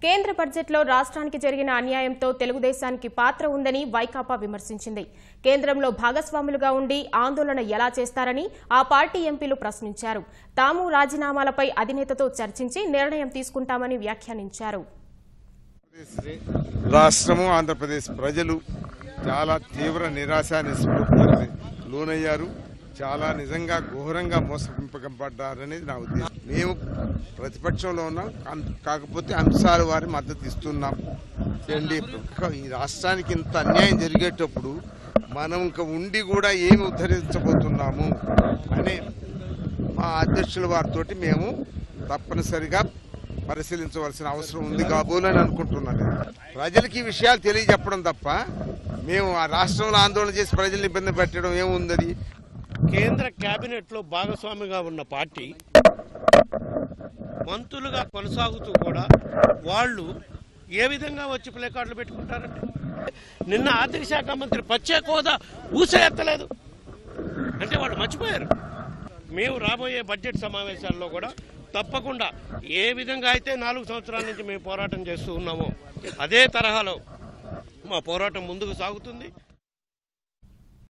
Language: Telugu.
కేంద్ర బడ్జెట్లో రాష్ట్రానికి జరిగిన అన్యాయంతో తెలుగుదేశానికి పాత్ర ఉందని వైకాపా విమర్శించింది. కేంద్రంలో భాగస్వాములుగా ఉండి ఆందోళన ఎలా చేస్తారని ఆ పార్టీ ఎంపీలు ప్రశ్నించారు. తాము రాజీనామాలపై అధినేతతో చర్చించి నిర్ణయం తీసుకుంటామని వ్యాఖ్యానించారు. రాష్ట్రము ఆంధ్రప్రదేశ్ ప్రజలు చాలా తీవ్ర నిరాశ నిస్పృహలకు లోనయ్యారు. చాలా నిజంగా ఘోరంగా మోసగింపబడ్డారనేది నా ఉద్దేశం. మేము ప్రతిపక్షంలో ఉన్నాం, కాకపోతే అంశాల వారి మద్దతు ఇస్తున్నాం. ఈ రాష్ట్రానికి ఇంత అన్యాయం జరిగేటప్పుడు మనం ఇంకా ఉండి కూడా ఏమి ఉద్ధరించబోతున్నాము అనే మా అధ్యక్షుల వారితో మేము తప్పనిసరిగా పరిశీలించవలసిన అవసరం ఉంది కాబోలని అనుకుంటున్నాను. ప్రజలకి ఈ విషయాలు తెలియజెప్పడం తప్ప మేము ఆ రాష్ట్రంలో ఆందోళన చేసి ప్రజల్ని ఇబ్బంది పెట్టడం ఏముందని. కేంద్ర కేబినెట్ లో భాగస్వామిగా ఉన్న పార్టీ మంత్రులుగా కొనసాగుతూ కూడా వాళ్ళు ఏ విధంగా వచ్చి ప్లే కార్డులు పెట్టుకుంటారంటే, నిన్న ఆర్థిక శాఖ మంత్రి ప్రత్యేక హోదా ఊసే ఎత్తలేదు అంటే వాళ్ళు మర్చిపోయారు. మేము రాబోయే బడ్జెట్ సమావేశాల్లో కూడా తప్పకుండా ఏ విధంగా అయితే 4 సంవత్సరాల నుంచి మేము పోరాటం చేస్తూ ఉన్నామో అదే తరహాలో మా పోరాటం ముందుకు సాగుతుంది.